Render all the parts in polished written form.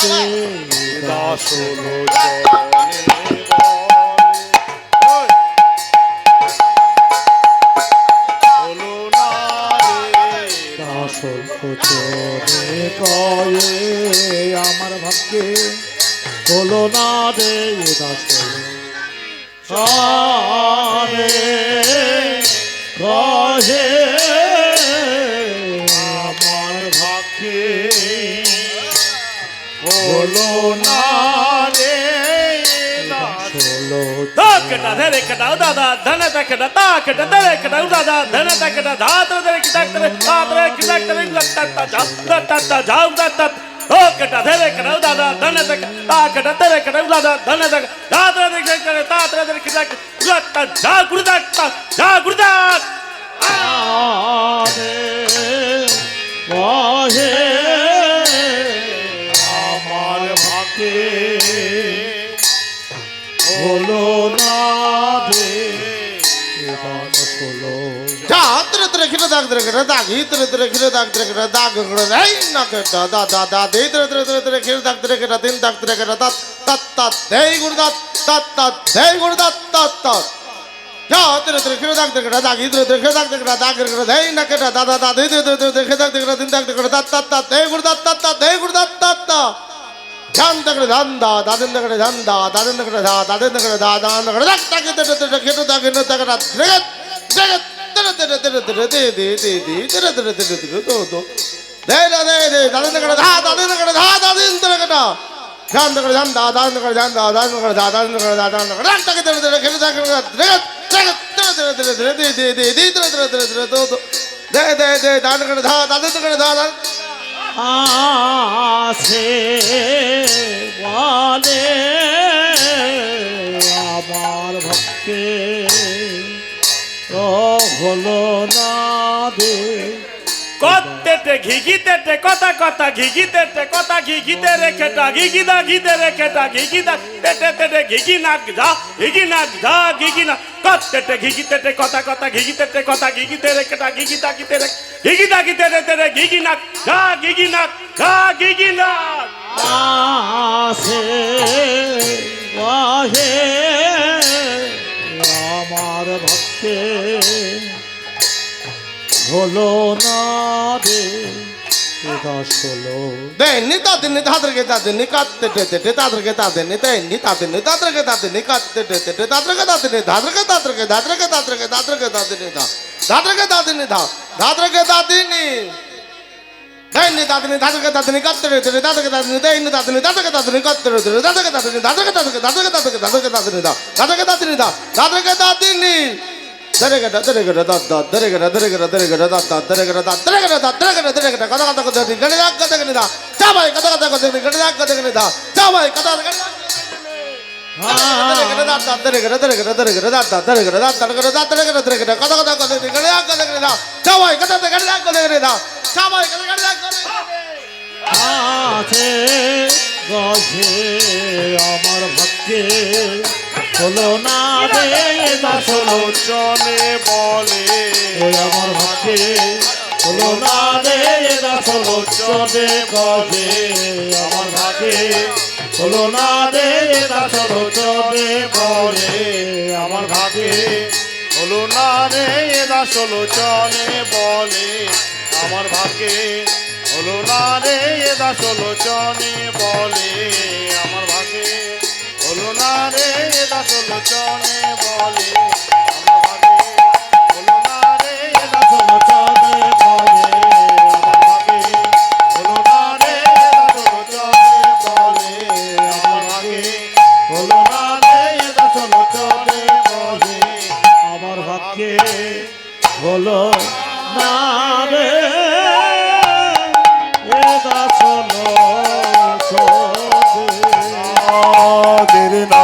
দে দাস হলো চলে কয়ে আমার ভাগ্যে হলো না রে দাস সারে কহে আমার ভাগ্যে হলো না রে দাস হলো কেটা ধরে কেটা দাদা ধনে কেটা তা কেটা ধরে কেটা দাদা ধনে কেটা ধাত ধরে কেটা ধরে ধাত ধরে কেটা ধরে লটটা যাও লটটা ও কেটা ধরে কেটা দাদা ধনে তা কেটা ধরে কেটা দাদা ধনে ধাত ধরে কেটা ধাত ধরে কেটা লটটা যা গুরুদাতা যা গুরুদাত আরে ওহে আমার ভাগ্যে হলো না রে দাস হলো tere tere khira dag tere khira dag hi tere tere khira dag tere khira dag khira ei na ke da da da da de tere tere tere tere khira dag tere khira din dag tere khira tat tat tat dei gur dat tat tat dei gur dat tat tat ja tere tere khira dag tere khira dag hi tere tere khira dag tere khira dag khira dei na ke da da da da de tere tere tere khira dag tere khira din dag tere khira tat tat tat dei gur dat tat tat dei gur dat tat tat jan tere dan da da din tere dan da da din tere da da din tere da da din tere dag tak tere tere khira dag tere tere dreget dreget tere tere tere tere de de de de tere tere tere tere do do de de de de da din tere da da din tere da da din tere da jan tere dan da da din tere dan da da din tere da da din tere da da din tere tak tere tere khira dag dreget dreget tere tere tere tere de de de de tere tere tere tere do do de de de da tere da da din tere da da আছে বলে আমার ভক্তে হলো না দে কত্তেতে ঘিঘিতেতে কথা কথা ঘিঘিতেতে কথা ঘিঘিতে রেখেটা ঘিঘিদা ঘিতে রেখেটা ঘিঘিদা তেতে তেতে ঘিঘি নাক যা ঘিঘি নাক যা ঘিঘি না কত্তেতে ঘিঘিতেতে কথা কথা ঘিঘিতেতে কথা ঘিঘিতে রেখেটা ঘিঘিদা ঘিতে রে ঘিঘিদা ঘিতে রে ঘিঘি নাক যা ঘিঘি নাক যা ঘিঘি নাক আসে ওহে আমার ভক্তে হলো না রে দাস হলো de ni ta din ni ta tere ta din ni kat te te te ta tere ta din ni te ni ta din ni ta tere ta din ni kat te te te ta tere ta din ni da tere ta tere ta tere ta tere ta tere ta din ni da tere ta din ni da tere ta din ni de ni ta din ni da tere ta din ni kat te te ta tere ta din ni de ni ta din ni da tere ta din ni kat te te ta tere ta din ni da tere ta tere ta tere ta tere ta din ni da tere ta din ni da tere ta din ni dare ga dare ga da da dare ga dare ga dare ga da da dare ga da dare ga da dare ga dare ga kada kada ko dare ga da kada ga da cha bhai kada kada ko dare ga da kada ga da cha bhai kada ga da dare ga da dare ga dare ga dare ga da dare ga da dare ga da dare ga dare ga kada kada ko dare ga da kada ga da cha bhai kada ga da ko dare ga cha bhai kada ga da ko আছে গছে আমার ভক্তে হলো না রে দাস হলো চলে বলে আমার ভক্তে হলো না রে দাস হলো চলে গছে আমার ভক্তে হলো না রে দাস হলো চলে বলে আমার ভাগে হলো না রে দাস হলো চলে বলে আমার ভাগ্যে হলো না রে দাস হলো চলে বলে আমার ভাগ্যে হলো না রে দাস হলো চলে বলে আমার ভাগ্যে হলো না রে দাস হলো চলে বলে আমার ভাগ্যে হলো না রে দাস হলো চলে বলে আমার ভাগ্যে হলো না রে দাস হলো চলে বলে আমার ভাগ্যে হলো না রে দাস হলো চলে দের না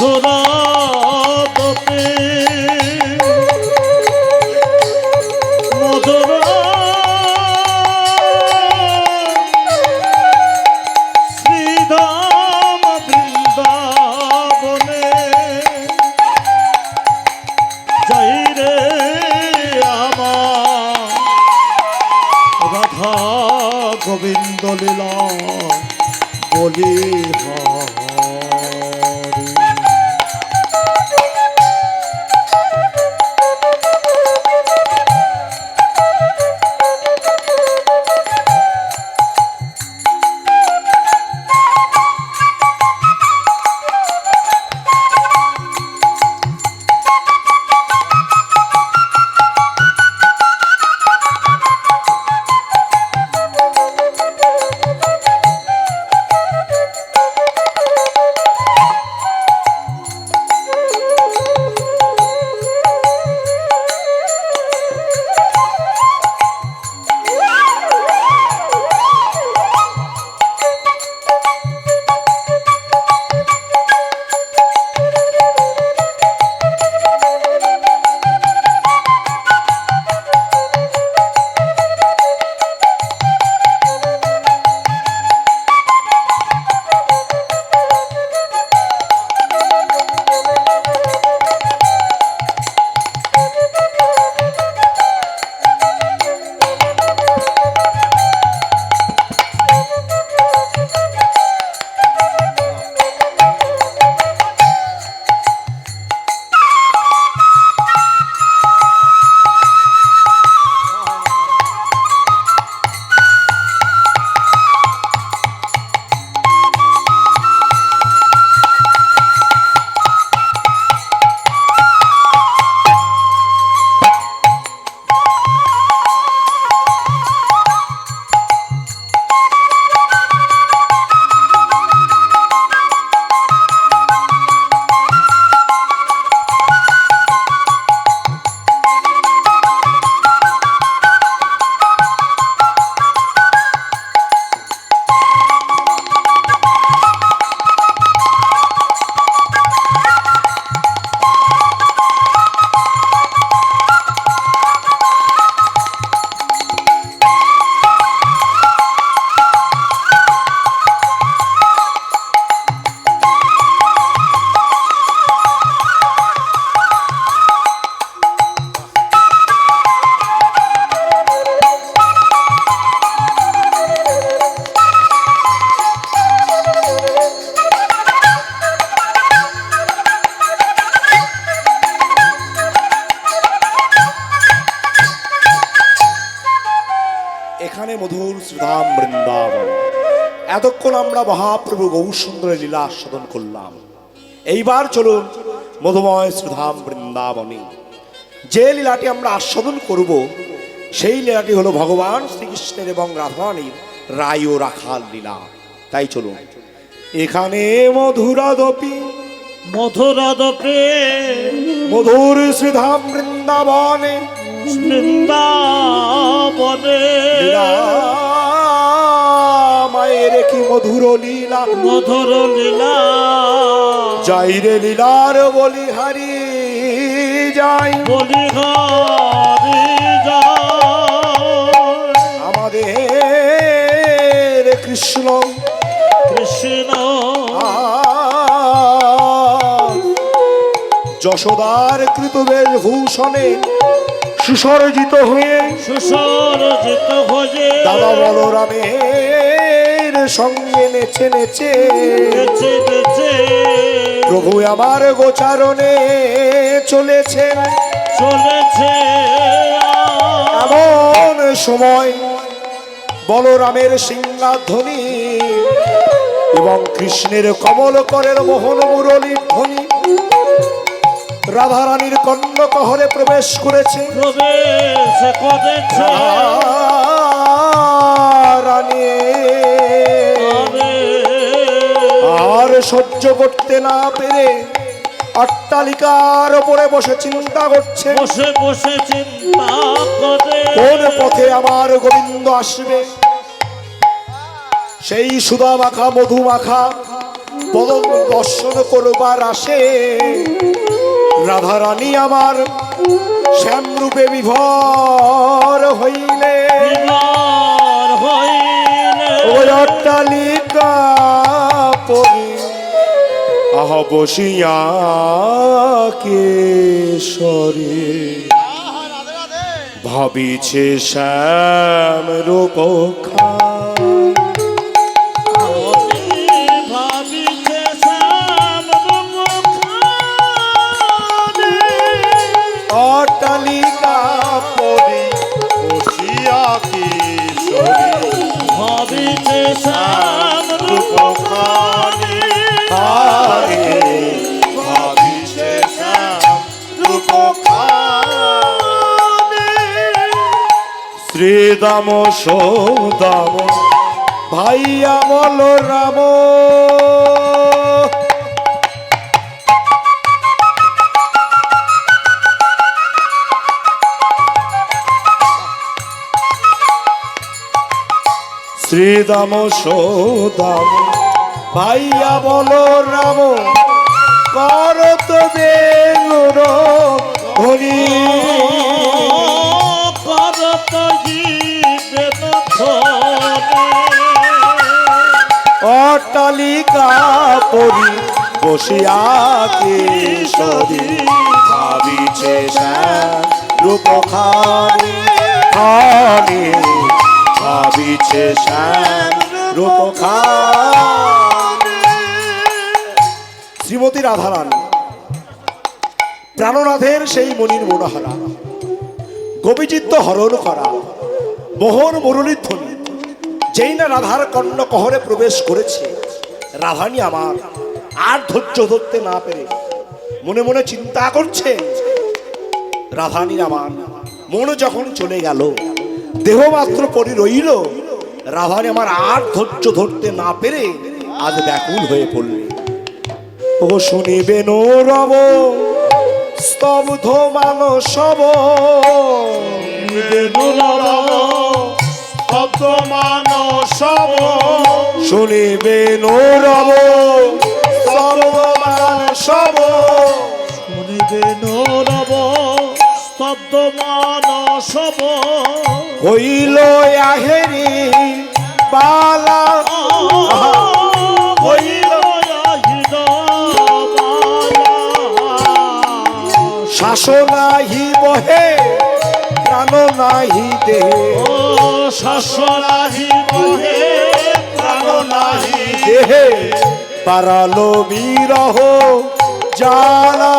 মধুরা তোপে মধুরা শ্রীধাম বৃন্দাবনে যাই রে আমার রাধা গোবিন্দ লীলা বলি এখানে মধুর শ্রীধাম বৃন্দাবন। এতক্ষণ আমরা মহাপ্রভু গৌরসুন্দরের লীলা আস্বাদন করলাম। এইবার চলুন মধুময় শ্রীধাম বৃন্দাবনে যে লীলাটি আমরা আস্বাদন করব, সেই লীলাটি হলো ভগবান শ্রীকৃষ্ণের এবং রাধারানীর রায় ও রাখাল লীলা। তাই চলুন এখানে মধুরাদপি মধুরাদপে মধুর শ্রীধাম বৃন্দাবনে বৃন্দাবনে মায়ের কি মধুর লীলা, মধুর লীলা যাই রে লীলার বলিহারি যাই, বলিহারি যায় আমাদের কৃষ্ণ কৃষ্ণ যশোদার কৃতবেশ ভূষণে সুসজ্জিত হয়ে সুসজ্জিত হয়ে দাদা বলরামের সঙ্গে নেচে নেচে বেঁচে বেঁচে প্রভু আমার গোচারণে চলেছেন। চলেছে এমন সময় বলরামের সিংহাধ্বনি এবং কৃষ্ণের কমল করের মোহন মুরলীর ধ্বনি রাধারানীর কর্ণকহরে প্রবেশ করেছে। প্রবেশ করেছে রানী আর সহ্য করতে না পেরে অট্টালিকার উপরে বসে চিন্তা করছে, বসে বসে চিন্তা করে কোন পথে আমার গোবিন্দ আসবে। সেই সুধা মাখা মধু মাখা পদ দর্শন করবার আসে রাধারানী আমার শ্যামরূপে বিভোর হইলে ওই অট্টালিকা পরি আহ বসিয়া কেশরে ভাবিছে শ্যাম রূপ অট্টালিকা পরি বসিয়া কিশোরী ভাবিছে শ্যাম রূপখানি আরে ভাবিছে শ্যাম রূপখানি শ্রীদাম সৌদাম ভাইয়া বল রাম শ্রীদাম সৌদাম ভাইয়া বল রাম করত বেলুর হরি করত জীবেন অট্টালিকা পরি বসিয়া কিশোরী ভাবিছে শ্যাম রূপখানি খানি ভাবিছে শ্যাম রূপখানি। শ্রীমতী রাধারানী প্রাণনাথের সেই মনির মনোহারা গোপীচিত্ত হরণ করা মোহন মুরলীর ধ্বনি যেই না রাধার কর্ণকহরে প্রবেশ করেছে রাধানী আমার আর ধৈর্য ধরতে না পেরে মনে মনে চিন্তা করছে রাধানী আমার মন যখন চলে গেল দেহ মাত্র পড়ে রইল রাধানী আমার আর ধৈর্য ধরতে না পেরে আজ ব্যাকুল হয়ে পড়লে ও শুনিবেন রব স্তব্ধ মানসব মানসব শুনিবেন রব স্তব্ধ মানসব শুনিবেন রব স্তব্ধ মানসব হইল আহেরি বালা হইল শাসনাহি বহে প্রাণ নাহি দেহে শাসনাহি বহে প্রাণ নাহি দেহে পারালো বিরহ জালা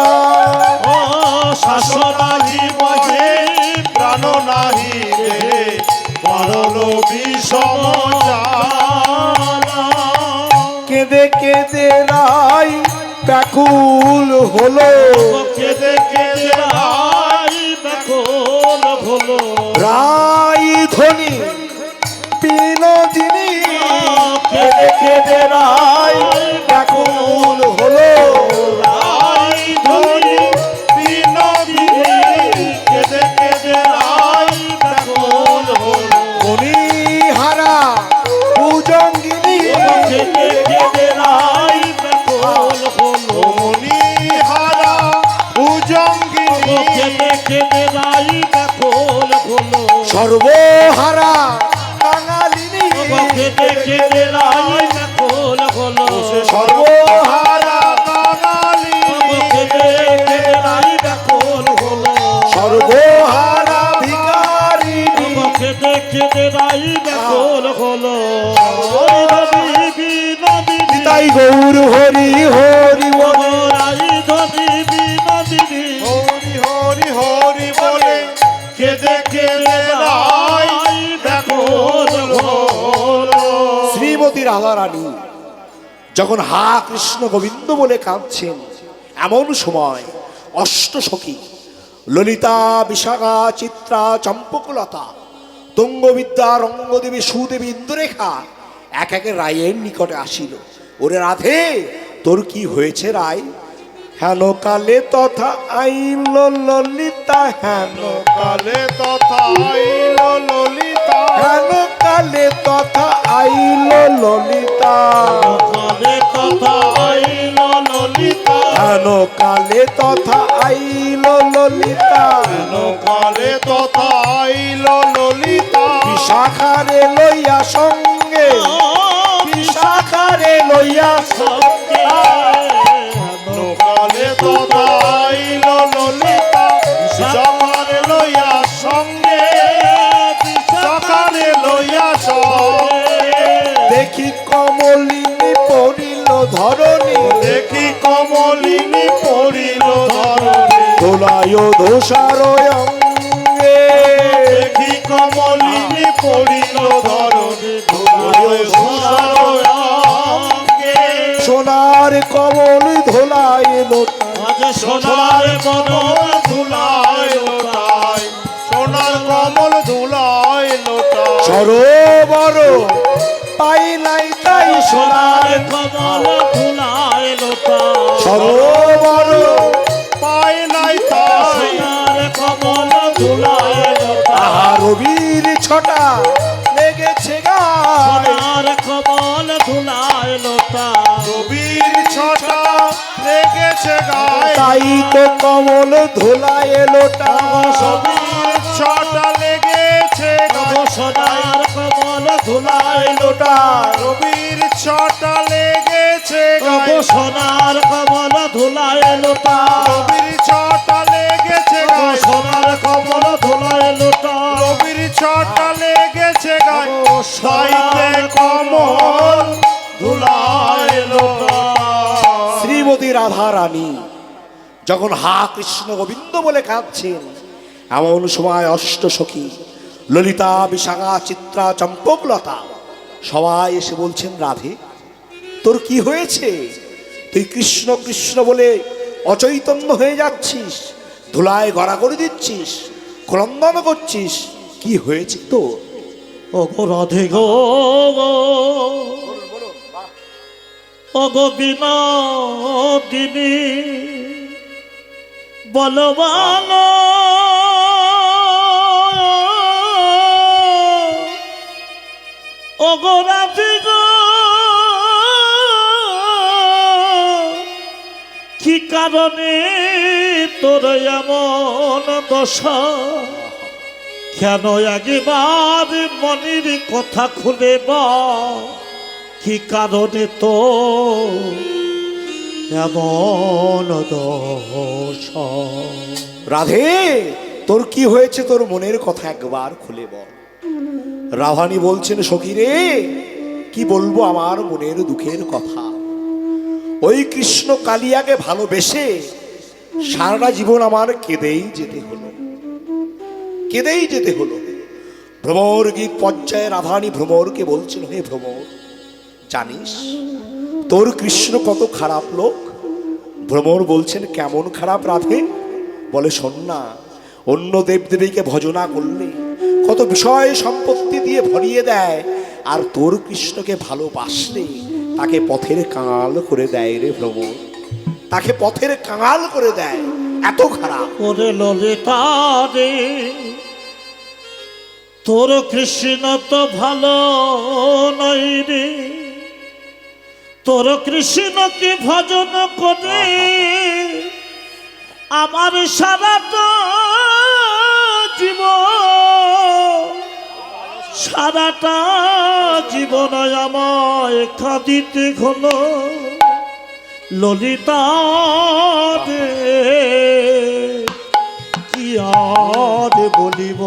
শাসনাহি বহে প্রাণ নাহি দেহে মরণ বিষম জ্বালা। কেঁদে কেঁদে রাই ব্যাকুল হলো কেঁদে কেঁদে রাই ব্যাকুল হলো রাই ধ্বনি বিনোদিনী কেঁদে কেঁদে রাই ব্যাকুল হলো রাই ধরি বিনোদিনী কেঁদে কেঁদে রাই ব্যাকুল হলো মণিহারা ভুজঙ্গিনী কেঁদে কেঁদে রাই ব্যাকুল হলো মণিহারা ভুজঙ্গিনী কেঁদে কেঁদে রাই ব্যাকুল হলো সর্বহারা বাঙালিনী কেঁদে কেঁদে রাই ব্যাকুল হলো সর্বহারা বাঙালি কেঁদে কেঁদে রাই ব্যাকুল হলো সর্বহারা ভিখারিণী কেঁদে কেঁদে রাই ব্যাকুল হলো বিনোদিনী তাই গৌর হরি হরি বল রাই ধরি বিনোদিনী হরি হরি হরি বলে কেঁদে কেঁদে রাই ব্যাকুল হলো শ্রীমতী রাধারানী যখন হা কৃষ্ণ গোবিন্দ বলে কাঁদছেন এমন সময় অষ্টসখী ললিতা বিশাখা চিত্রা চম্পকলতা তুঙ্গবিদ্যা রঙ্গদেবী সুদেবী ইন্দ্ররেখা এক একে রায়ের নিকটে আসিল ওরে রাধে তোর কি হয়েছে রায় হেন কালে তথা আইল ললিতা হেন কালে তথা আইল ললিতা হেন কালে তথা আইল ললিতা কালে কথা হেন কালে তথা আইল ললিতা কালে তথা আইল ললিতা বিশাখারে লইয়া সঙ্গে বিশাখারে লইয়া সঙ্গে কালে তথা আইল ললিতা সকালে লইয়া সঙ্গে সকালে লইয়া সঙ্গে দেখি কমলিনী পড়িল ধরণী দেখি কমলিনী পড়িল ধরণী দোলায় ধূসার অঙ্গে দেখি কমলিনী পড়িল ধরণী ধুলায় ধূসর অঙ্গে সোনার কমল ধোলায় লোটা সোনার কমল ধুলায় লোটায় সোনার কমল ধুলায় লোটায় সরোবর পাই নাই তাই সোনার কমল ধুলায় লোটা সরোবর পায় নাই তাই সোনার কমল ধুলায় লোটা আহা রবির ছটা লেগেছে গায় সোনার কমল ধুলায় লোটা রবির ছটা লেগেছে গায়ে তাই তো কমল ধোলায় লোটা রবির ছটা লেগেছে গায়ে সোনার কমল ধুলায় লোটা রবির ছটা লেগেছে লোটা গায়ে সোনার কমল ধুলায় লোটা রবির ছটা লেগেছে গায়ে সোনার কমল ধুলায় লোটা রবির ছটা লেগেছে গায়ে সাইতে কমল ধুলায় লোটা শ্রীমতী রাধা রানী যখন হা কৃষ্ণ গোবিন্দ বলে কাঁদছেন এমন সময় অষ্ট সখী ললিতা বিশাখা চিত্রা চম্পকলতা সবাই এসে বলছেন রাধে তোর কি হয়েছে তুই কৃষ্ণ কৃষ্ণ বলে অচৈতন্য হয়ে যাচ্ছিস ধুলায় গড়া করে দিচ্ছিস ক্রন্দন করছিস কি হয়েছে তোর ওগো রাধে গো ওগো বিনোদিনী বলো বলো ওগো রাধে গো কি কারণে তোর এমন দশা কেন একবার মনের কথা খুলে বল কি কারণে তো এমন দশা রাধে তোর কি হয়েছে তোর মনের কথা একবার খুলে বল রাধানী বলছেন সখী রে কি বলবো আমার মনের দুঃখের কথা ওই কৃষ্ণ কালিয়াকে ভালোবেসে সারাটা জীবন আমার কেঁদেই যেতে হলো কেঁদেই যেতে হলো ভ্রমর গীত পর্যায়ে রাধানী ভ্রমরকে বলছেন হে ভ্রমর জানিস তোর কৃষ্ণ কত খারাপ লোক ভ্রমর বলছেন কেমন খারাপ রাধে বলে শোন না অন্য দেবদেবীকে ভজনা করলে কত বিষয় সম্পত্তি দিয়ে ভরিয়ে দেয় আর তোর কৃষ্ণকে ভালোবাসলে তাকে পথের কাঙাল করে দেয় রে ভ্রমর তাকে পথের কাঙাল করে দেয় এত খারাপ ওরে ললিতা রে তোর কৃষ্ণ তো ভালো নয় রে তোর কৃষ্ণকে ভজন করে আমার সারাটা জীবন আমায় কাঁদিতে হলো ললিতা রে কি আর বলিব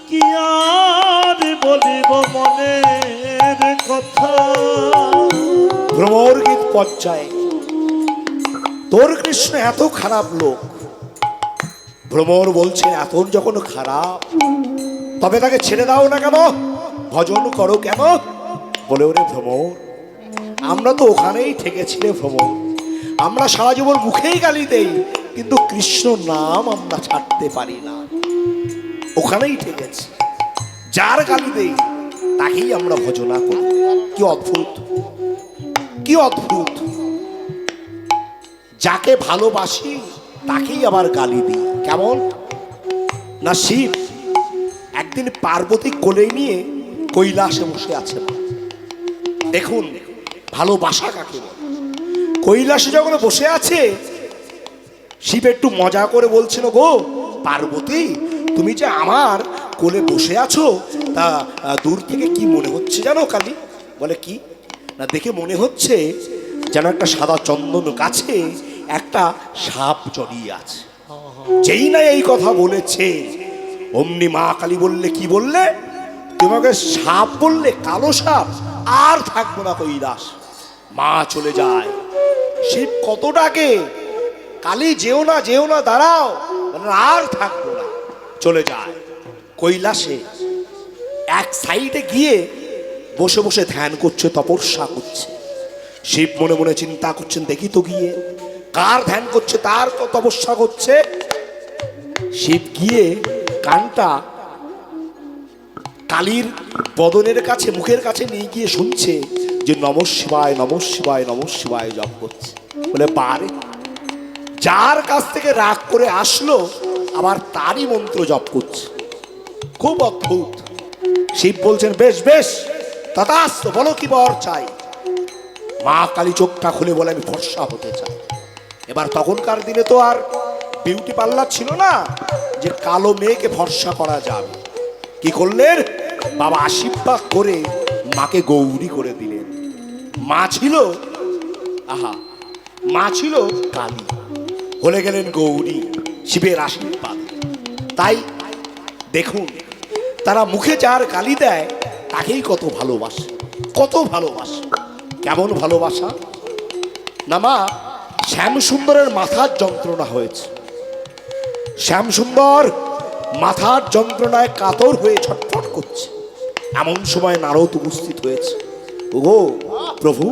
কি আর বলিব মনের কথা ভ্রমর গীত পর্যায়ে তোর কৃষ্ণ এত খারাপ লোক ভ্রমর বলছেন এত যখন খারাপ তবে তাকে ছেড়ে দাও না কেন ভজন করো কেন বলে ওরে ভ্রমর আমরা তো ওখানেই ঠেকেছি রে ভ্রমর আমরা সারা জীবন মুখেই গালি দেই কিন্তু কৃষ্ণ নাম আমরা ছাড়তে পারি না ওখানেই ঠেকেছি যার গালি দেই তাকেই আমরা ভজনা করি কি অদ্ভুত কি অদ্ভুত যাকে ভালোবাসি তাকেই আবার গালি দিই কেমন না শিব একদিন পার্বতী কোলে নিয়ে কৈলাসে বসে আছে দেখুন ভালোবাসা কাকে বলে কৈলাসে যখন বসে আছে, শিব একটু মজা করে বলছিল, গো পার্বতী, তুমি যে আমার কোলে বসে আছো, তা দূর থেকে কি মনে হচ্ছে জানো কালী? বলে কি না, দেখে মনে হচ্ছে যেন একটা সাদা চন্দন গাছে একটা সাপ জড়িয়ে আছে। যেই না এই কথা বলেছে, অমনি মা কালী বললে, কি বললে? তোমাকে সাপ বললে, কালো সাপ, আর থাকবো না কৈলাস। মা চলে যায়। শিব কত ডাকে, কালী যেও না, যেও না, দাঁড়াও, আর থাকবো না, চলে যায়। কৈলাসে এক সাইডে গিয়ে বসে বসে ধ্যান করছে, তপস্যা করছে। শিব মনে মনে চিন্তা করছেন, দেখি তো গিয়ে কার ধ্যান করছে, তার তো তপস্যা করছে। শিব গিয়ে কানটা কালীর বদনের কাছে, মুখের কাছে নিয়ে গিয়ে শুনছে যে নমঃ শিবায়, নমঃ শিবায়, নমঃ শিবায় জপ করছে। বলে বারে, যার কাছ থেকে রাগ করে আসলো আবার তারই মন্ত্র জপ করছে, খুব অদ্ভুত। শিব বলছেন, বেশ বেশ, তথাস্তু, বলো কি বর চাই। মা কালী চোখটা খুলে বলে, আমি ফর্সা হতে চাই। এবার তখনকার দিনে তো আর বিউটি পার্লার ছিল না যে কালো মেয়েকে ফর্সা করা যাবে। কি করলেন? বাবা আশীর্বাদ করে মাকে গৌরী করে দিলেন। মা ছিল, আহা, মা ছিল কালী, হলে গেলেন গৌরী শিবের আশীর্বাদ। তাই দেখুন, তারা মুখে যার গালি দেয় তাকেই কত ভালোবাসে, কত ভালোবাসে। কেমন ভালোবাসা না মা, শ্যামসুন্দরের মাথার যন্ত্রণা হয়েছে। শ্যামসুন্দর মাথার যন্ত্রণায় কাতর হয়ে ছটফট করছে। এমন সময় নারদ উপস্থিত হয়েছে। ওগো প্রভু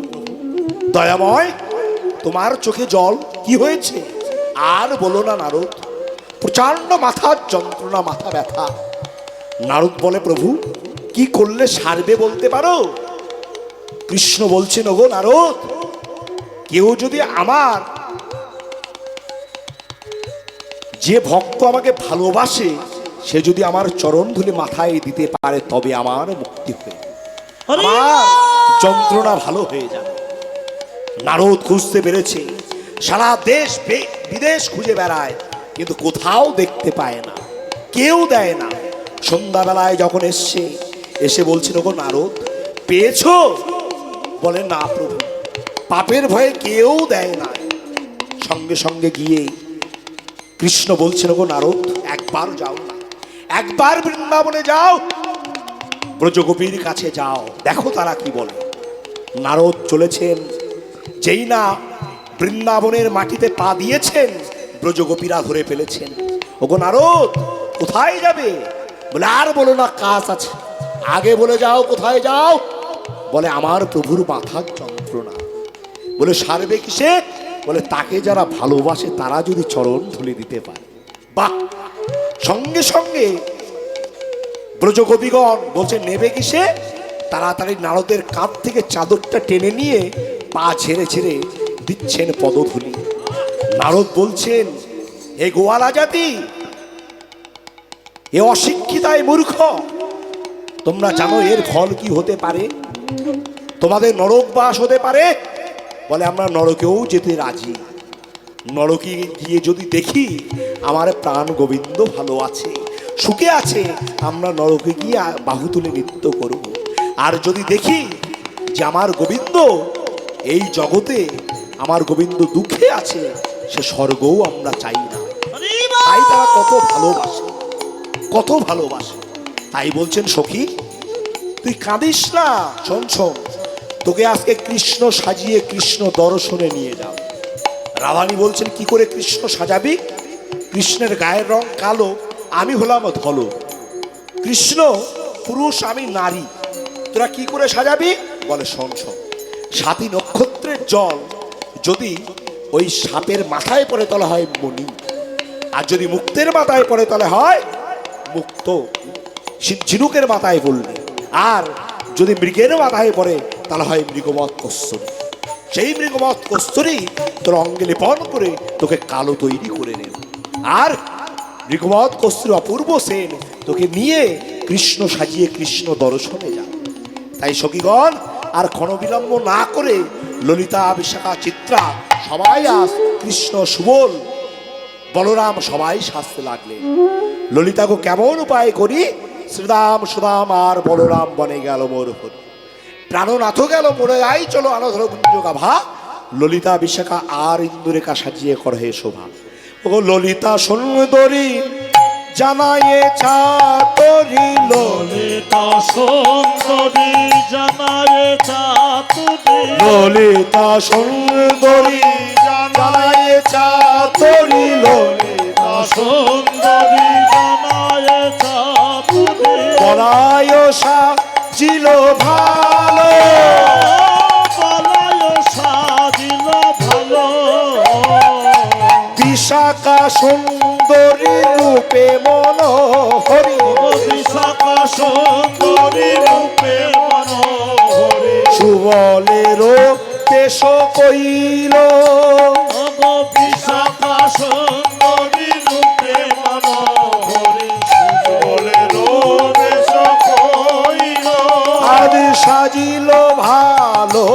দয়াময়, তোমার চোখে জল, কি হয়েছে? আর বলো না নারদ, প্রচন্ড মাথার যন্ত্রণা, মাথা ব্যথা। নারদ বলে, প্রভু কি করলে সারবে বলতে পারো? কৃষ্ণ বলছেন, ওগো নারদ, কেউ যদি আমার, যে ভক্ত আমাকে ভালোবাসে, সে যদি আমার চরণ ধুলে মাথায় দিতে পারে, তবে আমার মুক্তি হয়ে, আমার যন্ত্রণা ভালো হয়ে যাবে। নারদ খুঁজতে পেরেছে, সারা দেশ বিদেশ খুঁজে বেড়ায়, কিন্তু কোথাও দেখতে পায় না, কেউ দেয় না। সন্ধ্যাবেলায় যখন এসে বলছিল, ওগো নারদ পেয়েছো? বলে, না প্রভু, পাপের ভয়ে কেউ দেয় না। সঙ্গে সঙ্গে গিয়ে কৃষ্ণ বলছেন, ওগো নারদ একবার যাও না, একবার বৃন্দাবনে যাও, ব্রজগোপীর কাছে যাও, দেখো তারা কি বলে। নারদ চলেছেন, যেই না বৃন্দাবনের মাটিতে পা দিয়েছেন, ব্রজগোপীরা ধরে ফেলেছেন। ওগো নারদ কোথায় যাবে? বলে, আর বলো না, কাজ আছে, আগে বলে যাও কোথায় যাও। বলে, আমার প্রভুর মাথার যন্ত্রণা। বলে, সারবে কিসে? বলে, তাকে যারা ভালোবাসে তারা যদি চরণ ধুলে দিতে পারে। বাহ! সঙ্গে সঙ্গে ব্রজগোপীগণ বলছে, নেবে কিসে? তাড়াতাড়ি নারদের কাঁধ থেকে চাদরটা টেনে নিয়ে পা ছেড়ে ছেড়ে দিচ্ছেন পদধূলি। নারদ বলছেন, হে গোয়ালা জাতি, এ অশিক্ষিতায় মূর্খ, তোমরা জানো এর ফল কি হতে পারে? তোমাদের নরক বাস হতে পারে। বলে, আমরা নরকেও যেতে রাজি। নরকে গিয়ে যদি দেখি আমার প্রাণ গোবিন্দ ভালো আছে, সুখে আছে, আমরা নরকে গিয়ে বাহু তুলে নৃত্য করব। আর যদি দেখি যে আমার গোবিন্দ এই জগতে, আমার গোবিন্দ দুঃখে আছে, সে স্বর্গও আমরা চাই না। তাই তারা কত ভালোবাসে, কত ভালোবাসে। তাই বলছেন, সখী তুই কাঁদিস না, শোন শোন, তোকে আজকে কৃষ্ণ সাজিয়ে কৃষ্ণ দর্শনে নিয়ে যাও। রাধানী বলছেন, কি করে কৃষ্ণ সাজাবি? কৃষ্ণের গায়ের রং কালো, আমি হলাম ধলো। কৃষ্ণ পুরুষ, আমি নারী, তোরা কি করে সাজাবি? বলে, শোন শোন, 7 নক্ষত্রের জল যদি ওই সাপের মাথায় পড়ে তলে হয় মণি, আর যদি মুক্তের মাথায় পড়ে তলে হয় মুক্ত। ঝিনুকের মাথায় পড়লে, আর যদি মৃগের মাথায় পড়ে তাহলে হয় মৃগমত কস্তরী। সেই মৃগমত কস্তরী তোর অঙ্গে লেপন করে তোকে কালো তৈরি করে নেব। আর মৃগমত কস্তরী অপূর্ব সেন তোকে নিয়ে কৃষ্ণ সাজিয়ে কৃষ্ণ দর্শনে যা। তাই সখীগণ, আর ক্ষণবিলম্ব না করে ললিতা, বিশাখা, চিত্রা সবাই আজ কৃষ্ণ, সুবল, বলরাম সবাই সাজতে লাগলেন। ললিতাকে কেমন উপায় করি শ্রীরাম, সুদাম আর বলরাম বনে গেল মোর হরি, প্রাণনাথ গেল মোরে আই চলো আনধর কুঞ্জ গাভা, ললিতা, বিশাখা আর ইন্দুরেখা সাজিয়ে করহে শোভা। ও ললিতা সুন্দরী জানায়ে চাতরি, ললিতা সুন্দরী জানায়ে চাতুরী, ললিতা সুন্দরী জানায়ে চাতরি, ললিতা সুন্দরী জানায়ে চাতুরী, বলায় সাজিল ভালো, বলায় সাজিল ভালো, বিশাখা সুন্দরী রূপে মনোহরি, বিশাখা সুন্দরী রূপে মনোহরি, সুবলেরও পেশ কইল, ওগো বিশাখা সুন্দরী রূপে মনোহরি, সুবলেরও বেশ কইল, আজ সাজিল ভালো,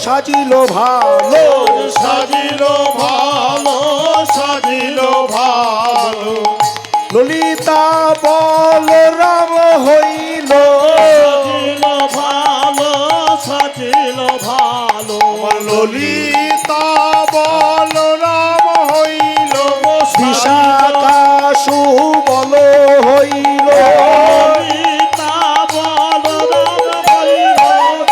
সাজিল ভালো, সাজিল ভালো, সাজিল ভালো, ললিতা বলরাম হইল, সাজিল ভালো, সাজিল ভালো, ললিতা বলরাম হইল, বিশাখা সুবল হইল, ললিতা বলরাম হইল,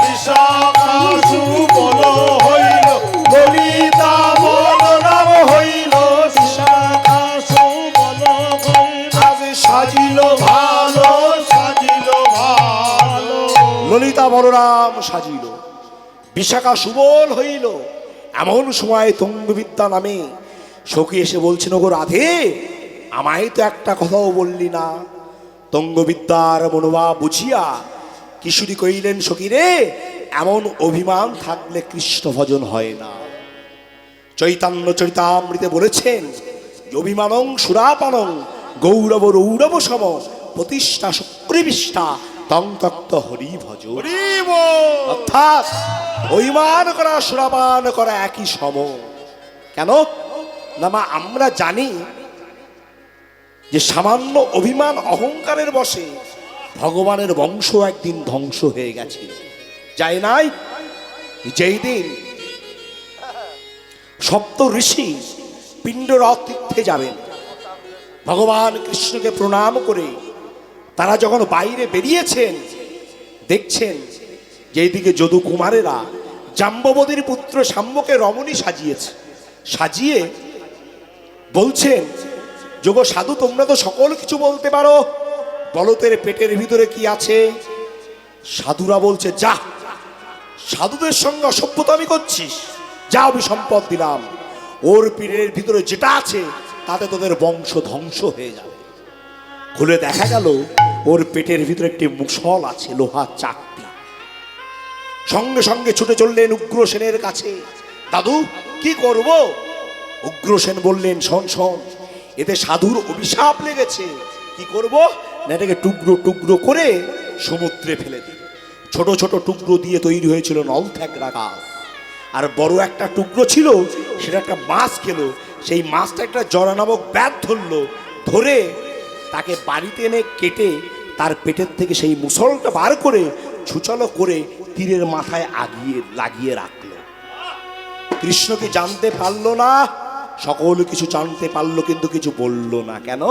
বিশাখা সুবল হইল, ললিতা বলরাম হইল, বিশাখা সুবল হইল, আজ সাজিল ভালো, সাজিল ভালো, ললিতা বলরাম সাজিল, বিশাখা সুবল হইল। এমন সময় তুঙ্গবিদ্যা নামে সখী এসে বলছেন, ওগো রাধে, আমায় তো একটা কথাও বললি না। তুঙ্গবিদ্যার মনোভাব বুঝিয়া কিশোরী কইলেন, সখী রে, এমন অভিমান থাকলে কৃষ্ণ ভজন হয় না। চৈতন্য চরিতামৃতে বলেছেন, অভিমানং সুরাপানং গৌরব রৌরব সম প্রতিষ্ঠা শুক্রিবিষ্ঠা তং তক্ত হরি ভজ। হরিব অর্থাৎ অভিমান করা, সুরাপান করা একই সম। কেন না মা, আমরা জানি যে সামান্য অভিমান অহংকারের বশে ভগবানের বংশ একদিন ধ্বংস হয়ে গেছে। যায় নাই? যেই দিন সপ্ত ঋষি পিণ্ডরথ তীর্থে যাবেন, ভগবান কৃষ্ণকে প্রণাম করে তারা যখন বাইরে বেরিয়েছেন, দেখছেন যে এইদিকে যদু কুমারেরা জাম্ববতীর পুত্র শাম্বকে রমণী সাজিয়েছে, সাজিয়ে বলছেন, যোগ সাধু, তোমরা তো সকল কিছু বলতে পারো, বলতের পেটের ভিতরে কি আছে? সাধুরা বলছে, যা, সাধুদের সঙ্গে অসভ্যতা আমি করছিস, যা, আমি সম্পদ দিলাম, ওর পেটের ভিতরে যেটা আছে তাতে তোদের বংশ ধ্বংস হয়ে যাবে। খুলে দেখা গেল ওর পেটের ভিতরে একটি মুসল আছে, লোহার চাকতি। সঙ্গে সঙ্গে ছুটে চললেন উগ্রসেনের কাছে। দাদু, কি করব? উগ্রসেন বললেন, শোন শোন, এতে সাধুর অভিশাপ লেগেছে, কি করব না, এটাকে টুকরো টুকরো করে সমুদ্রে ফেলে দিই। ছোট ছোট টুকরো দিয়ে তৈরি হয়েছিল নলথ্যাকড়া গাছ, আর বড় একটা টুকরো ছিল, সেটা একটা মাছ খেলো, সেই মাছটা একটা জরা নামক ব্যাধ ধরলো, ধরে তাকে বাড়িতে এনে কেটে তার পেটের থেকে সেই মুসলটা বার করে ছুচালো করে তীরের মাথায় লাগিয়ে রাখলো। কৃষ্ণকে জানতে পারলো না, সকল কিছু জানতে পারলো, কিন্তু কিছু বলল না। কেন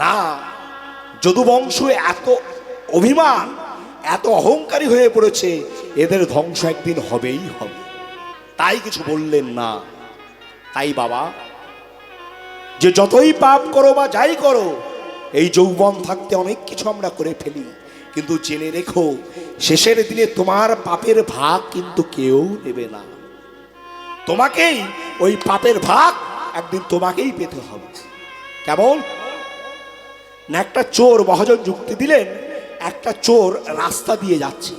না, যদুবংশ এত অভিমান, এত অহংকারী হয়ে পড়েছে, এদের ধ্বংস একদিন হবেই হবে, তাই কিছু বললেন না। তাই বাবা, যে যতই পাপ করো বা যাই করো, এই যৌবন থাকতে অনেক কিছু আমরা করে ফেলি, কিন্তু জেনে রেখো, শেষের দিনে তোমার পাপের ভাগ কিন্তু কেউ নেবে না। তোমাকেই ওই পাপের ভাগ একদিন তোমাকেই পেতে হবে। কেমন না, একটা চোর, মহাজন যুক্তি দিলেন, একটা চোর রাস্তা দিয়ে যাচ্ছে,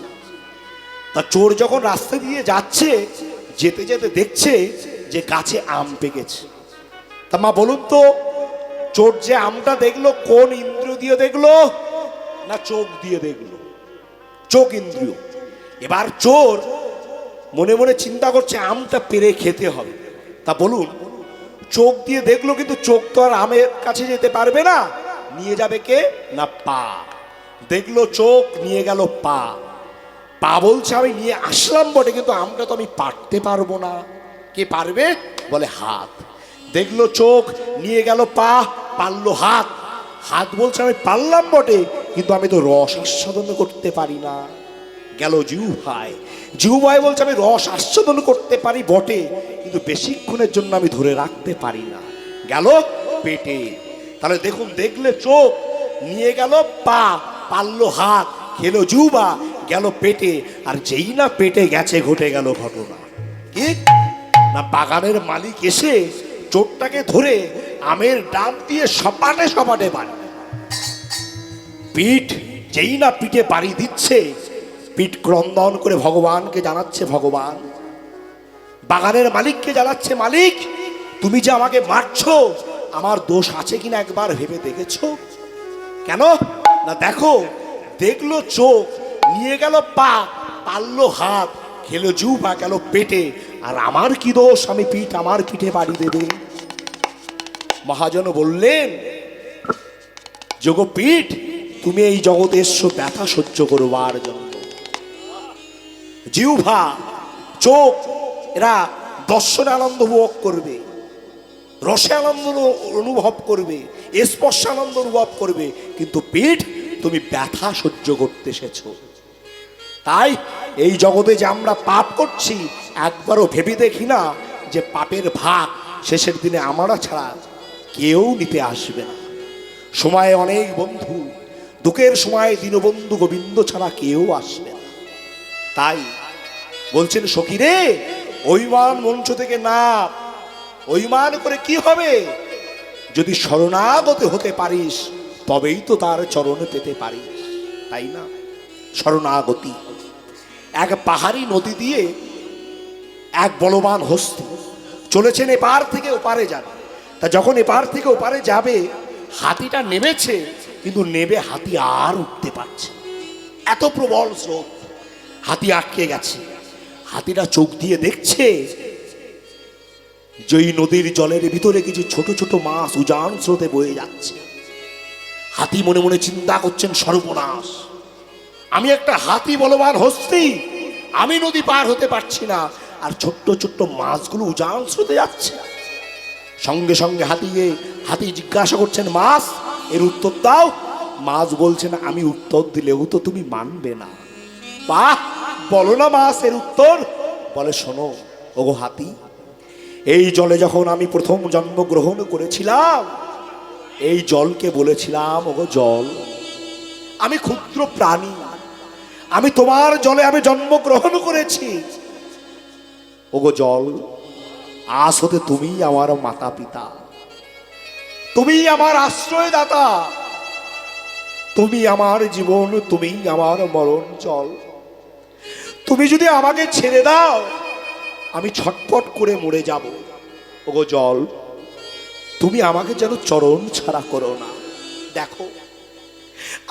তা চোর যখন রাস্তা দিয়ে যাচ্ছে, যেতে যেতে দেখছে যে গাছে আম পেকেছে। তা মা বলুন তো, চোর যে আমটা দেখলো কোন ইন্দ্রিয় দিয়ে দেখলো? না চোখ দিয়ে দেখলো, চোখ ইন্দ্রিয়। এবার চোর মনে মনে চিন্তা করছে আমটা পেরে খেতে হবে। তা বলুন, চোখ দিয়ে দেখলো কিন্তু চোখ তো আর আমের কাছে যেতে পারবে না, নিয়ে যাবে কে না পা। দেখলো চোখ, নিয়ে গেল পা। পা বলছে আমি নিয়ে আসলাম বটে, কিন্তু আমটা তো আমি পারতে পারবো না। কে পারবে? বলে হাত। দেখলো চোখ, নিয়ে গেল পা, পারলো হাত। হাত বলছে আমি পারলাম বটে, কিন্তু আমি তো রস আস্বাদন করতে পারি না। গেল জিহ্বায়। জিহ্বায় বলছে আমি রস আস্বাদন করতে পারি বটে, কিন্তু বেশিক্ষণের জন্য আমি ধরে রাখতে পারি না। গেল পেটে। তাহলে দেখুন, দেখলে চোখ, নিয়ে গেল পা, পারলো হাত, খেলো জিহ্বা, গেল পেটে। আর যেই না পেটে গেছে, ঘটে গেল ঘটনা কি না বাগানের মালিক এসে চোরটাকে ধরে আমের ডাব দিয়ে সপাটে সপাটে বাড়ি। পিঠ যেই না পিঠে বাড়ি দিচ্ছে, পিঠ ক্রন্দন করে ভগবানকে জানাচ্ছে, ভগবান। বাগানের মালিককে জানাচ্ছে, মালিক তুমি যে আমাকে মারছো, আমার দোষ আছে কিনা একবার ভেবে দেখেছো? কেন না দেখো, দেখলো চোখ, নিয়ে গেল পা, পারলো হাত, খেলো জিহ্বা, গেল পেটে। আর আমার কি দোষ, আমি পিঠ আমার পিঠে বাড়ি দেবে? মহাজন বললেন, যোগপীঠ তুমি এই জগতে এসছো ব্যথা সহ্য করবার জন্য। জিহ্বা, চোখ এরা দর্শনে আনন্দ উপভোগ করবে, রসে আনন্দ অনুভব করবে, স্পর্শে আনন্দ অনুভব করবে, কিন্তু পিঠ তুমি ব্যথা সহ্য করতে এসেছো। তাই এই জগতে যে আমরা পাপ করছি, একবারও ভেবে দেখি না যে পাপের ভাগ শেষের দিনে আমরা ছাড়া কেউ নিতে আসবে না। সময়ে অনেক বন্ধু, দুঃখের সময় দীনবন্ধু গোবিন্দ ছাড়া কেউ আসবে না। তাই বলছেন, সখী রে অভিমান মঞ্চ থেকে না, অভিমান করে কি হবে? যদি শরণাগত হতে পারিস, তবেই তো তার চরণে পেতে পারিস, তাই না? শরণাগতি। এক পাহাড়ি নদী দিয়ে এক বলবান হস্তি চলেছেন এপার থেকে ওপারে যাবে। তা যখন এপার থেকে ওপারে যাবে, হাতিটা নেমেছে, কিন্তু নেবে হাতি আর উঠতে পারছে না। এত প্রবল স্রোত, হাতি আটকে গেছে। হাতিটা চোখ দিয়ে দেখছে যে নদীর জলের ভিতরে কিছু ছোট ছোট মাছ উজান স্রোতে বয়ে যাচ্ছে। হাতি মনে মনে চিন্তা করছেন, সর্বনাশ, আমি একটা হাতি বলবান হস্তি, আমি নদী পার হতে পারছি না, আর ছোট্ট ছোট্ট মাছগুলো উজান স্রোতে যাচ্ছে। সঙ্গে সঙ্গে হাতি জিজ্ঞাসা করছেন, মাছ এর উত্তর দাও। মাছ বলছেন, আমি উত্তর দিলেও তো তুমি মানবে না। বাহ, বলো না মাছ এর উত্তর। বলে, শোনো ওগো হাতি, এই জলে যখন আমি প্রথম জন্মগ্রহণ করেছিলাম, এই জলকে বলেছিলাম, ওগো জল, আমি ক্ষুদ্র প্রাণী, আমি তোমার জলে আমি জন্মগ্রহণ করেছি। ওগো জল, আজ হতে তুমি আমার মাতা পিতা, তুমি আমার আশ্রয়দাতা, তুমি আমার জীবন, তুমি আমার মরণ। জল, তুমি যদি আমাকে ছেড়ে দাও, আমি ছটপট করে মরে যাব। ওগো জল, তুমি আমাকে যেন চরণ ছাড়া করো না। দেখো,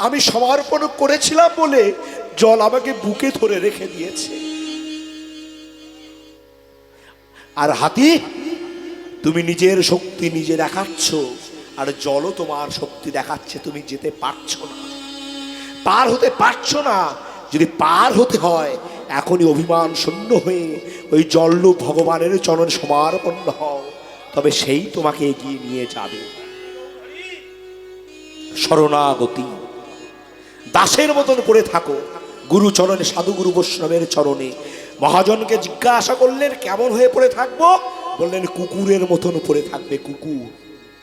আমি সমর্পণ করেছিলাম বলে জল আমাকে বুকে ধরে রেখে দিয়েছে। আর হাতি, তুমি নিজের শক্তি নিজে দেখাচ্ছ, আর জলও তোমার শক্তি দেখাচ্ছে, তুমি যেতে পারছো না, পার হতে পারছো না। যদি পার হতে হয়, এখনই অভিমান শূন্য হয়ে ওই জলরূপ ভগবানের চরণ সমর্পণ হও, তবে সেই তোমাকে এগিয়ে নিয়ে যাবে। শরণাগতি, দাসের মতন পড়ে থাকো গুরু চরণে, সাধুগুরু বৈষ্ণবের চরণে। মহাজনকে জিজ্ঞাসা করলেন, কেমন হয়ে পড়ে থাকবো? বললেন, কুকুরের মতন পড়ে থাকবে। কুকুর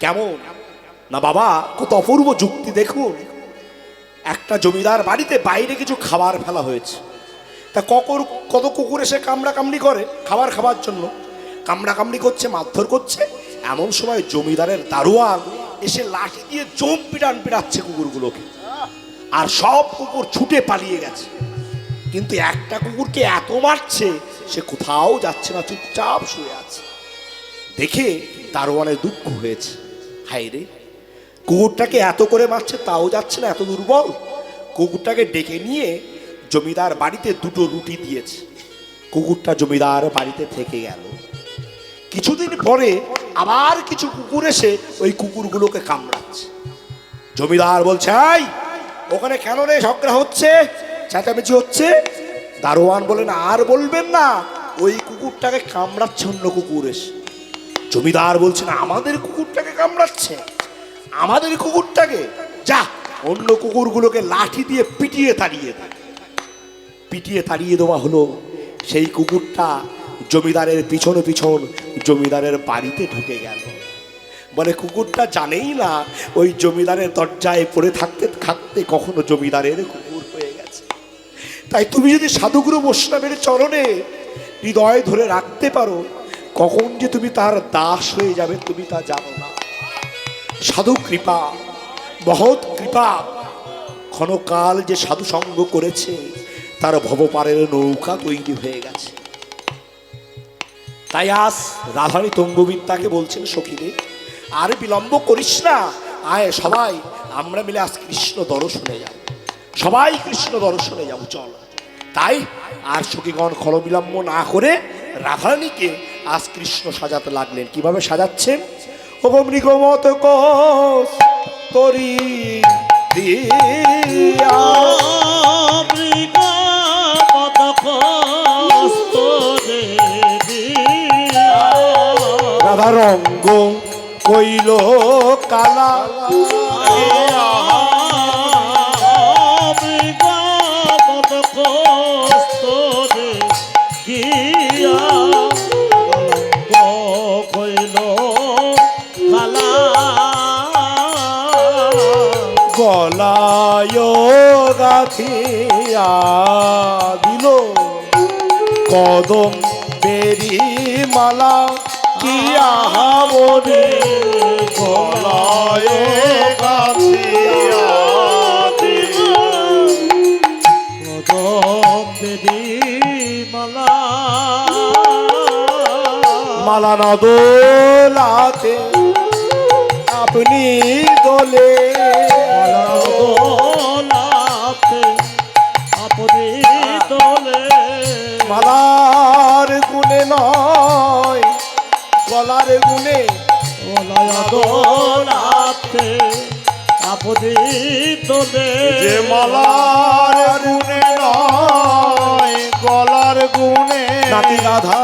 কেমন? না বাবা, কত অপূর্ব যুক্তি দেখুন। একটা জমিদার বাড়িতে বাইরে কিছু খাবার ফেলা হয়েছে, তা কত কুকুর এসে কামড়া কামড়ি করে খাবার খাবার জন্য, কামড়া কামড়ি করছে, মারধর করছে। এমন সময় জমিদারের দারোয়ান এসে লাঠি দিয়ে জম পিটান পিটাচ্ছে কুকুরগুলোকে, আর সব কুকুর ছুটে পালিয়ে গেছে। কিন্তু একটা কুকুরকে এত মারছে, সে কোথাও যাচ্ছে না, চুপচাপ শুয়ে আছে। দেখে দারোয়ানের দুঃখ হয়েছে, হায় রে, কুকুরটাকে এত করে মারছে তাও যাচ্ছে না, এত দুর্বল। কুকুরটাকে ডেকে নিয়ে জমিদার বাড়িতে দুটো রুটি দিয়েছে। কুকুরটা জমিদার বাড়িতে থেকে গেল। কিছুদিন পরে আবার কিছু কুকুর এসে ওই কুকুরগুলোকে কামড়াচ্ছে। জমিদার বলছে, এই ওখানে কেন রে ঝগড়া হচ্ছে, চেঁচামেচি হচ্ছে? দারোয়ান বলেন, আর বলবেন না, ওই কুকুরটাকে কামড়াচ্ছে অন্য কুকুর এসে। জমিদার বলছেন, আমাদের কুকুরটাকে কামড়াচ্ছে? আমাদের কুকুরটাকে? যা, অন্য কুকুরগুলোকে লাঠি দিয়ে পিটিয়ে তাড়িয়ে দেওয়া হলো। সেই কুকুরটা জমিদারের পিছন জমিদারের বাড়িতে ঢুকে গেল। বলে কুকুরটা জানেই না ওই জমিদারের দরজায় পড়ে থাকতে থাকতে কখনো জমিদারের কুকুর হয়ে গেছে। তাই তুমি যদি সাধুগুরু বৈষ্ণবের চরণে হৃদয় ধরে রাখতে পারো, কখন যে তুমি তার দাস হয়ে যাবে তুমি তা জানো না। সাধু কৃপা, মহৎ কৃপা। ক্ষণকাল যে সাধু সঙ্গ করেছে তার ভবপারের নৌকা তৈরি হয়ে গেছে। তাই আজ রাধারানী তঙ্গবিদ্যাকে বলছেন, সখীরে আর বিলম্ব করিস না, আয় সবাই আমরা মিলে আজ কৃষ্ণ দর্শনে যাব, সবাই কৃষ্ণ দর্শনে যাব, চল। তাই আর সখীগণ ক্ষণ বিলম্ব না করে রাধারানীকে আজ কৃষ্ণ সাজাতে লাগলেন। কিভাবে সাজাচ্ছেন? মৃগমত কোষ তরি দিয়া রাধা রঙ্গ কইল কালা গলায় গাথিয়া দিল কদম বেরি মালা কিয়া বলি গলায় গাথিয়া দিল মালা না দোলাতে আপনি দোলে মালার গুণে নয় গলার গুণে যে মালার গুণে নয় গলার গুণে নাতি রাধা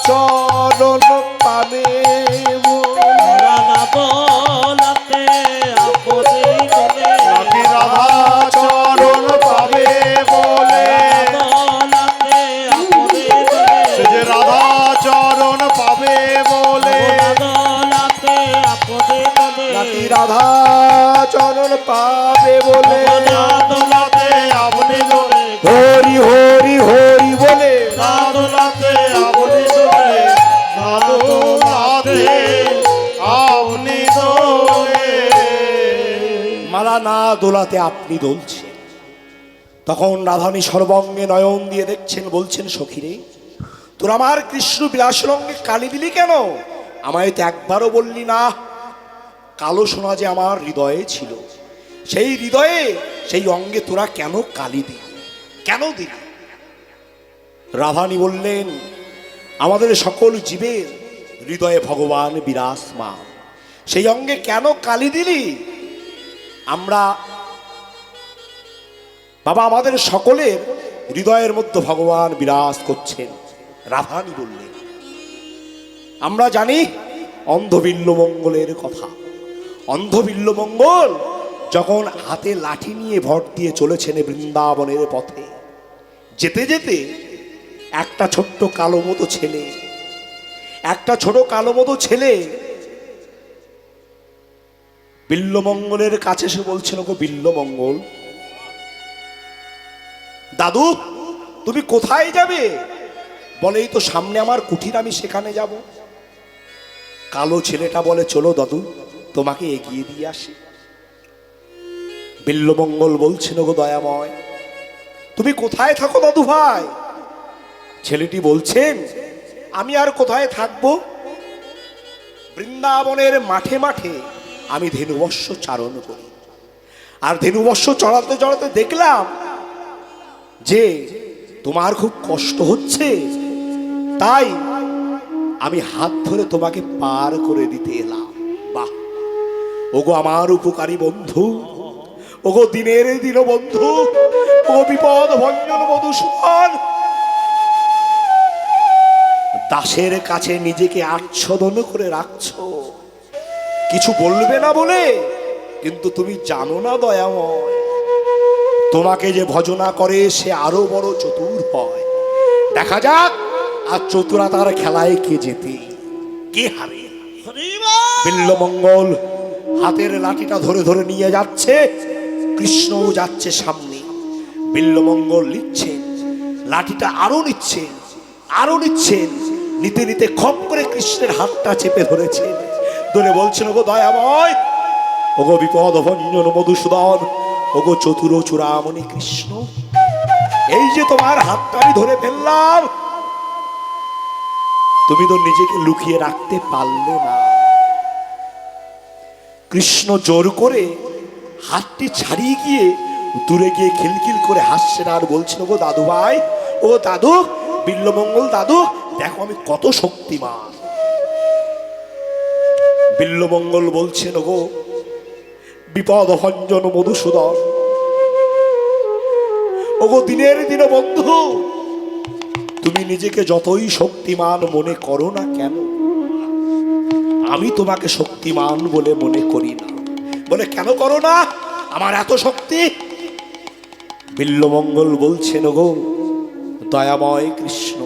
চরণ পাবে নাতি রাধা চরণ পাবে বলে সে যে রাধা চরণ পাবে বলে নাতি রাধা চরণ পাবে বলে দোলাতে আপনি দোলে হরি হরি হরি বলে দোলাতে আপনি দোলে দোলাতে আপনি দোলে মালা না দোলাতে আপনি দোলছে। তখন রাধারানী সর্বঙ্গে নয়ন দিয়ে দেখছেন, বলছেন, সখীরে তোর আমার কৃষ্ণ বিলাস রঙ্গে কালি দিলি কেন? আমায় তো একবারও বললি না। কালো সোনা যে আমার হৃদয়ে ছিল, সেই হৃদয়ে সেই অঙ্গে তোরা কেন কালি দিলি, কেন দিলি? রাধারানী বললেন, আমাদের সকল জীবের হৃদয়ে ভগবান বিরাজমান, সেই অঙ্গে কেন কালি দিলি? আমরা বাবা আমাদের সকলের হৃদয়ের মধ্যে ভগবান বিরাজ করছেন। রাধারানী বললেন, আমরা জানি অন্ধবিল্লমঙ্গলের কথা। অন্ধবিল্লমঙ্গল যখন হাতে লাঠি নিয়ে ভর দিয়ে চলেছেন বৃন্দাবনের পথে, যেতে যেতে একটা ছোট্ট কালো মতো ছেলে বিল্লমঙ্গলের কাছে এসে বলছিল, গো বিল্লমঙ্গল দাদু তুমি কোথায় যাবে? বলে, এই তো সামনে আমার কুঠির, আমি সেখানে যাব। কালো ছেলেটা বলে, চলো দাদু তোমাকে এগিয়ে দিয়ে আসি। বিল্লমঙ্গল বলছিল, গো দয়াময় তুমি কোথায় থাকো দাদু ভাই? ছেলেটি বলছেন, আমি আর কোথায় থাকবো, বৃন্দাবনের মাঠে মাঠে আমি ধেনুবৎস চারণ করি। আর ধেনুবৎস চড়াতে চড়াতে দেখলাম যে তোমার খুব কষ্ট হচ্ছে, তাই আমি হাত ধরে তোমাকে পার করে দিতে এলাম। বাহ, ওগো আমার উপকারী বন্ধু, ওগো দিনের দিন বন্ধু, ওগো বিপদ ভঞ্জন মধুসূদন, দাসের কাছে নিজেকে আচ্ছাদন করে রাখছো, কিছু বলবে না বলে, কিন্তু তুমি জানো না দয়াময়, তোমাকে যে ভজনা করে সে আরো বড় চতুর হয়। দেখা যাক আর চতুরতার খেলায় কে জেতে, কে হারে। বিল্লমঙ্গল হাতের লাঠিটা ধরে ধরে নিয়ে যাচ্ছে, কৃষ্ণও যাচ্ছে সামনে। বিল্লমঙ্গল নিচ্ছেন, লাঠিটা আরো নিচ্ছেন, আরো নিচ্ছেন, নিতে নিতে খপ করে কৃষ্ণের হাতটা চেপে ধরেছেন, ধরে বলছেন, ওগো দয়াময়, ওগো বিপদ ভঞ্জন মধুসূদন, ওগো চতুর চূড়ামণি কৃষ্ণ, এই যে তোমার হাতটা আমি ধরে ফেললাম, তুমি তো নিজেকে লুকিয়ে রাখতে পারলে না। কৃষ্ণ জোর করে হাতটি ছাড়িয়ে গিয়ে দূরে গিয়ে খিলখিল করে হাসছেন আর বলছেন, ওগো দাদু ভাই, ও দাদু, বিল্লমঙ্গল দাদু, দেখো আমি কত শক্তিমান। বিল্লমঙ্গল বলছেন, ওগো বিপদ ভঞ্জন মধুসূদন, ওগো দিনের দিন বন্ধু, তুমি নিজেকে যতই শক্তিমান মনে করো না কেন, আমি তোমাকে শক্তিমান বলে মনে করি না। বলে, কেন করো না? আমার এত শক্তি। বিল্লমঙ্গল বলছেন, ওগো দয়াময় কৃষ্ণ,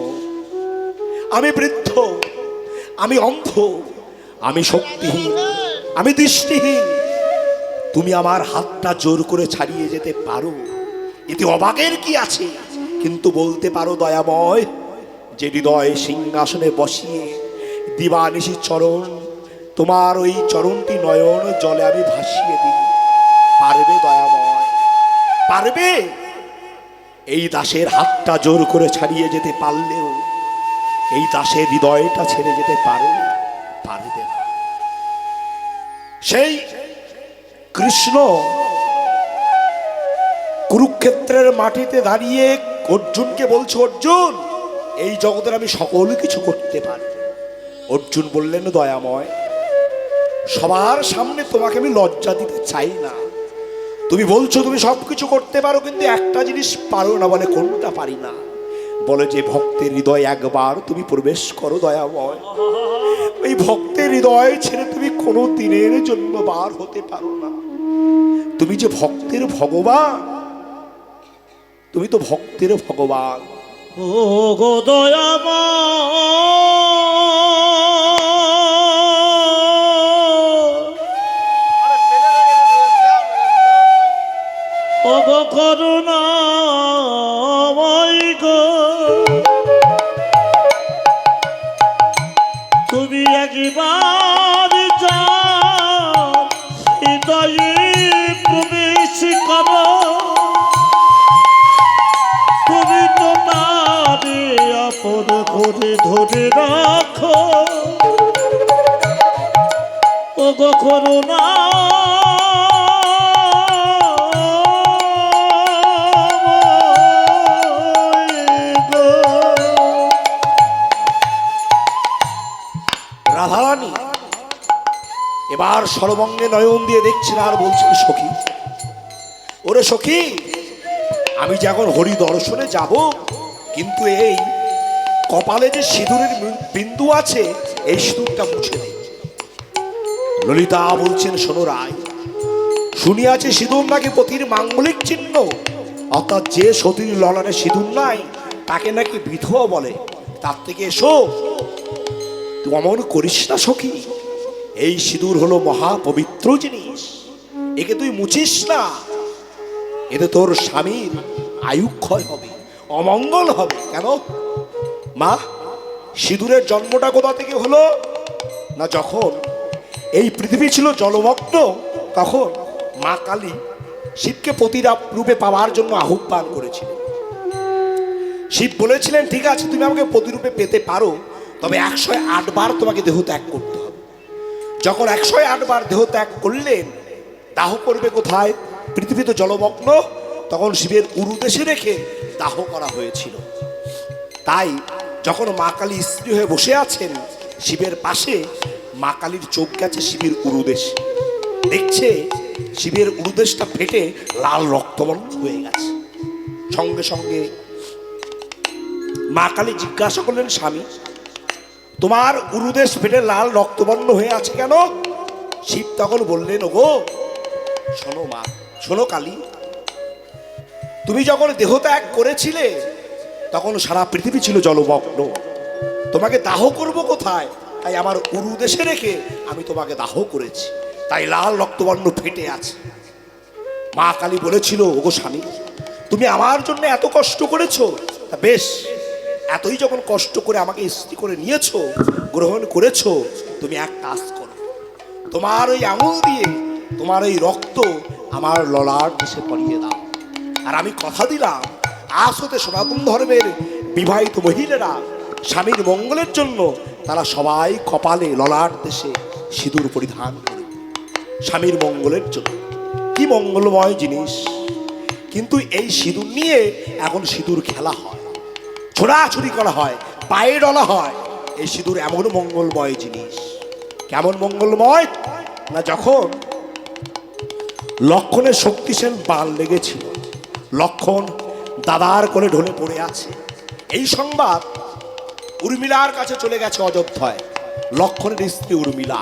আমি বৃদ্ধ, আমি অন্ধ, আমি শক্তিহীন, আমি দৃষ্টিহীন, তুমি আমার হাতটা জোর করে ছাড়িয়ে যেতে পারো, এতে অবাকের কি আছে? কিন্তু বলতে পারো দয়াময়, যে হৃদয় সিংহাসনে বসিয়ে দিবানিশি চরণ, তোমার ওই চরণটি নয়ন জলে আমি ভাসিয়ে দিই, পারবে দয়াময়? পারবে? এই দাসের হাতটা জোর করে ছাড়িয়ে যেতে পারলেও এই দাসের হৃদয়টা ছেড়ে যেতে পারবে? পারবে না। সেই কৃষ্ণ কুরুক্ষেত্রের মাটিতে দাঁড়িয়ে অর্জুনকে বলছে, অর্জুন, এই জগতের আমি সকল কিছু করতে পারি। অর্জুন বললেন, দয়াময়, সবার সামনে তোমাকে আমি লজ্জা দিতে চাই না, তুমি বলছো তুমি সবকিছু করতে পারো, কিন্তু একটা জিনিস পারো না। বলে, কোনটা পারি না? বলে, যে ভক্তের হৃদয় একবার তুমি প্রবেশ করো দয়াময়, ওই ভক্তের হৃদয় ছেড়ে তুমি কোনো দিনের জন্য বার হতে পারো না। তুমি যে ভক্তের ভগবান, তুমি তো ভক্তের ভগবান। ওগো দয়াময়, ওগো করুণাময় গো, তুমি একবার যাও হৃদয়ে প্রবেশ করো, তুমি তো তারে আপন করে ধরে রাখো, ওগো করুণা রাধারানী এবার সর্বঙ্গে নয়ন দিয়ে দেখছেন আর বলছেন, সখী, ওরে সখী, আমি যে এখন হরি দর্শনে যাব, কিন্তু এই কপালে যে সিঁদুরের বিন্দু আছে, এই সিঁদুরটা মুছে নেই। ললিতা বলছেন, শোনো রায়, শুনিয়াছে সিঁদুর নাকি পতির মাঙ্গলিক চিহ্ন, অর্থাৎ যে সতীর ললাটে সিঁদুর নাই তাকে নাকি বিধবা বলে। তার থেকে এসো, তুই অমন করিস না সখী, এই সিঁদুর হলো মহাপবিত্র জিনিস, একে তুই মুছিস না, এতে তোর স্বামীর আয়ুক্ষয় হবে, অমঙ্গল হবে। কেন মা? সিঁদুরের জন্মটা কোথা থেকে হলো না, যখন এই পৃথিবী ছিল জলমগ্ন, তখন মা কালী শিবকে পতিরা রূপে পাওয়ার জন্য আহ্বান করেছিলেন। শিব বলেছিলেন, ঠিক আছে, তুমি আমাকে পতিরূপে পেতে পারো, তবে 108 বার তোমাকে দেহ ত্যাগ করতে হবে। যখন 108 বার দেহ ত্যাগ করলেন, দাহ করবে কোথায়? পৃথিবী তো জলমগ্ন, তখন শিবের উরুদেশে রেখে দাহ করা হয়েছিল। তাই যখন মা কালী স্ত্রী হয়ে বসে আছেন শিবের পাশে, মা কালীর চোখ গেছে শিবের উরুদেশ, দেখছে শিবের উরুদেশটা ফেটে লাল রক্তবর্ণ হয়ে গেছে। সঙ্গে সঙ্গে মা কালী জিজ্ঞাসা করলেন, স্বামী তোমার উরুদেশ ফেটে লাল রক্তবর্ণ হয়ে আছে কেন? শিব তখন বললেন, ওগো শোনো মা, শোনো কালী, তুমি যখন দেহত্যাগ করেছিলে তখন সারা পৃথিবী ছিল জলমগ্ন, তোমাকে দাহ করব কোথায়? তাই আমার উরুদেশে রেখে আমি তোমাকে দাহ করেছি, তাই লাল রক্তবর্ণ ফেটে আছে। মা কালী বলেছিল, ওগো স্বামী, তুমি আমার জন্য এত কষ্ট করেছো, তা বেশ, এতই যখন কষ্ট করে আমাকে স্ত্রী করে নিয়েছো, গ্রহণ করেছো, তুমি এক কাজ করো, তোমার ওই আঙুল দিয়ে তোমার ওই রক্ত আমার ললাট দেশে পরিয়ে দাও। আর আমি কথা দিলাম, আজ হতে সনাতন ধর্মের বিবাহিত মহিলারা স্বামীর মঙ্গলের জন্য তারা সবাই কপালে ললাট দেশে সিঁদুর পরিধান করে, স্বামীর মঙ্গলের জন্য। কি মঙ্গলময় জিনিস! কিন্তু এই সিঁদুর নিয়ে এখন সিঁদুর খেলা হয়, ছোড়াছুরি করা হয়, পায়ে ডলা হয়। এই সিঁদুর এমন মঙ্গলময় জিনিস। কেমন মঙ্গলময় না, যখন লক্ষণের শক্তিশালী বান লেগেছিল, লক্ষণ দাদার কোলে ঢলে পড়ে আছে, এই সংবাদ উর্মিলার কাছে চলে গেছে অযোধ্যায়। লক্ষণের স্ত্রী উর্মিলা